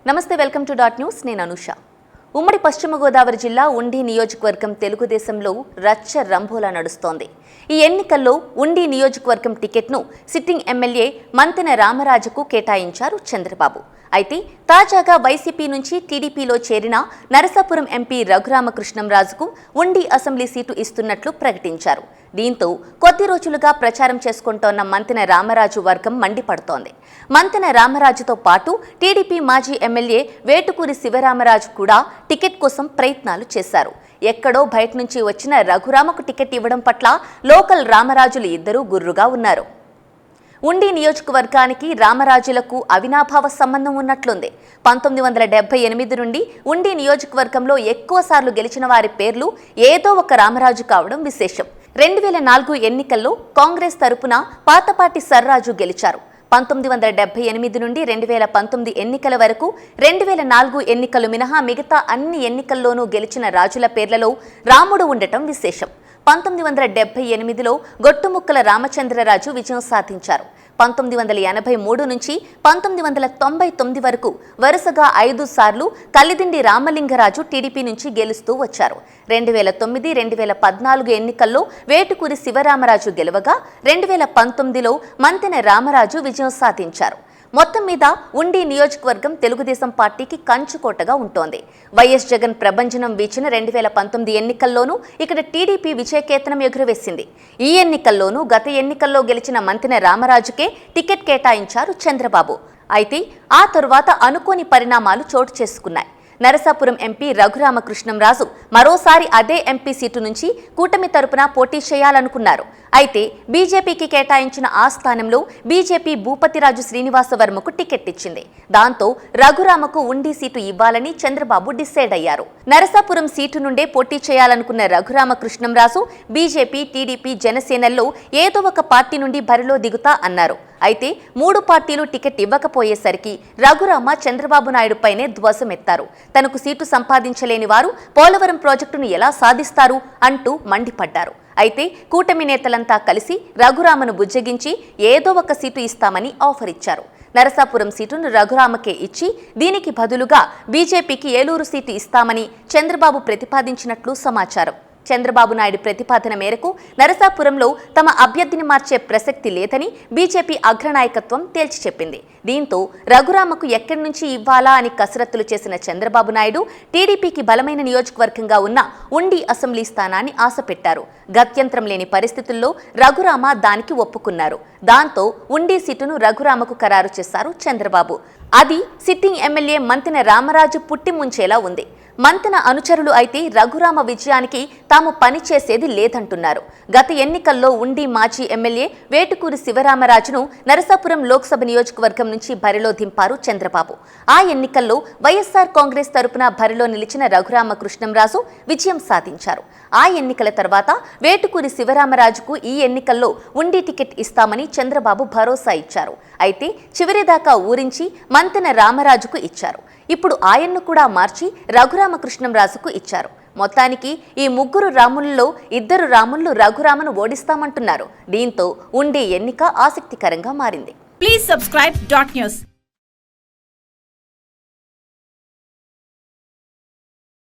నమస్తే, welcome to news. నేను అనుష. ఉమ్మడి పశ్చిమ గోదావరి జిల్లా ఉండి నియోజకవర్గం తెలుగుదేశంలో రచ్చ రంభోలా నడుస్తోంది. ఈ ఎన్నికల్లో ఉండి నియోజకవర్గం టికెట్ను సిట్టింగ్ ఎమ్మెల్యే మంతెన రామరాజుకు కేటాయించారు చంద్రబాబు. అయితే తాజాగా వైసీపీ నుంచి టీడీపీలో చేరిన నరసాపురం ఎంపీ రఘురామకృష్ణంరాజుకు ఉండి అసెంబ్లీ సీటు ఇస్తున్నట్లు ప్రకటించారు. దీంతో కొద్ది రోజులుగా ప్రచారం చేసుకుంటోన్న మంతెన రామరాజు వర్గం మండిపడుతోంది. మంతెన రామరాజుతో పాటు టీడీపీ మాజీ ఎమ్మెల్యే వేటుకూరి శివరామరాజు కూడా టికెట్ కోసం ప్రయత్నాలు చేశారు. ఎక్కడో బయట నుంచి వచ్చిన రఘురామకు టికెట్ ఇవ్వడం పట్ల లోకల్ రామరాజులు ఇద్దరూ గుర్రుగా ఉన్నారు. ఉండి నియోజకవర్గానికి రామరాజులకు అవినాభావ సంబంధం ఉన్నట్లుంది. 1978 నుండి ఉండి నియోజకవర్గంలో ఎక్కువసార్లు గెలిచిన వారి పేర్లు ఏదో ఒక రామరాజు కావడం విశేషం. 2004 ఎన్నికల్లో కాంగ్రెస్ తరపున పాతపాటి సర్రాజు గెలిచారు. 1978 నుండి 2019 ఎన్నికల వరకు 2004 ఎన్నికలు మినహా మిగతా అన్ని ఎన్నికల్లోనూ గెలిచిన రాజుల పేర్లలో రాముడు ఉండటం విశేషం. 1978లో గొట్టుముక్కల రామచంద్రరాజు విజయం సాధించారు. 1983 నుంచి 1999 వరకు వరుసగా 5 సార్లు కలిదిండి రామలింగరాజు టీడీపీ నుంచి గెలుస్తూ వచ్చారు. 2009, 2014 ఎన్నికల్లో వేటుకూరి శివరామరాజు గెలవగా 2019లో మంతెన రామరాజు విజయం సాధించారు. మొత్తం మీద ఉండి నియోజకవర్గం తెలుగుదేశం పార్టీకి కంచుకోటగా ఉంటోంది. వైఎస్ జగన్ ప్రభంజనం వీచిన 2019 ఎన్నికల్లోనూ ఇక్కడ టీడీపీ విజయకేతనం ఎగురవేసింది. ఈ ఎన్నికల్లోనూ గత ఎన్నికల్లో గెలిచిన మంతెన రామరాజుకే టికెట్ కేటాయించారు చంద్రబాబు. అయితే ఆ తరువాత అనుకోని పరిణామాలు చోటు చేసుకున్నాయి. నరసాపురం ఎంపీ రఘురామకృష్ణంరాజు మరోసారి అదే ఎంపీ సీటు నుంచి కూటమి తరపున పోటీ చేయాలనుకున్నారు. అయితే బీజేపీకి కేటాయించిన ఆ స్థానంలో బీజేపీ భూపతిరాజు శ్రీనివాసవర్మకు టికెట్ ఇచ్చింది. దాంతో రఘురామకు ఉండి సీటు ఇవ్వాలని చంద్రబాబు డిసైడ్ అయ్యారు. నరసాపురం సీటు నుండే పోటీ చేయాలనుకున్న రఘురామకృష్ణంరాజు బీజేపీ, టీడీపీ, జనసేనల్లో ఏదో ఒక పార్టీ నుండి బరిలో దిగుతా అన్నారు. అయితే 3 పార్టీలు టికెట్ ఇవ్వకపోయేసరికి రఘురామ చంద్రబాబు నాయుడుపైనే ధ్వజమెత్తారు. తనకు సీటు సంపాదించలేని వారు పోలవరం ప్రాజెక్టును ఎలా సాధిస్తారు అంటూ మండిపడ్డారు. అయితే కూటమి నేతలంతా కలిసి రఘురామను బుజ్జగించి ఏదో ఒక సీటు ఇస్తామని ఆఫర్ ఇచ్చారు. నరసాపురం సీటును రఘురామకే ఇచ్చి దీనికి బదులుగా బీజేపీకి ఏలూరు సీటు ఇస్తామని చంద్రబాబు ప్రతిపాదించినట్లు సమాచారం. చంద్రబాబు నాయుడు ప్రతిపాదన మేరకు నరసాపురంలో తమ అభ్యర్థిని మార్చే ప్రసక్తి లేదని బీజేపీ అగ్రనాయకత్వం తేల్చి చెప్పింది. దీంతో రఘురామకు ఎక్కడి నుంచి ఇవ్వాలా అని కసరత్తులు చేసిన చంద్రబాబు నాయుడు టీడీపీకి బలమైన నియోజకవర్గంగా ఉన్న ఉండి అసెంబ్లీ స్థానాన్ని ఆశపెట్టారు. గత్యంతరం లేని పరిస్థితుల్లో రఘురామ దానికి ఒప్పుకున్నారు. దాంతో ఉండి సీటును రఘురామకు ఖరారు చేశారు చంద్రబాబు. అది సిట్టింగ్ ఎమ్మెల్యే మంతెన రామరాజు పుట్టి ముంచేలా ఉంది. మంతెన అనుచరులు అయితే రఘురామ విజయానికి తాము పనిచేసేది లేదంటున్నారు. గత ఎన్నికల్లో ఉండి మాజీ ఎమ్మెల్యే వేటుకూరి శివరామరాజును నరసాపురం లోక్సభ నియోజకవర్గం నుంచి బరిలో దింపారు చంద్రబాబు. ఆ ఎన్నికల్లో వైఎస్ఆర్ కాంగ్రెస్ తరపున బరిలో నిలిచిన రఘురామకృష్ణంరాజు విజయం సాధించారు. ఆ ఎన్నికల తర్వాత వేటుకూరి శివరామరాజుకు ఈ ఎన్నికల్లో ఉండి టికెట్ ఇస్తామని చంద్రబాబు భరోసా ఇచ్చారు. అయితే చివరిదాకా ఊరించి మంతెన రామరాజుకు ఇచ్చారు. ఇప్పుడు ఆయన్ను కూడా మార్చి రఘురామకృష్ణంరాజుకు ఇచ్చారు. మొత్తానికి ఈ 3 రాములలో 2 రాములు రఘురామను ఓడిస్తామంటున్నారు. దీంతో ఉండే ఎన్నిక ఆసక్తికరంగా మారింది. Please subscribe .news.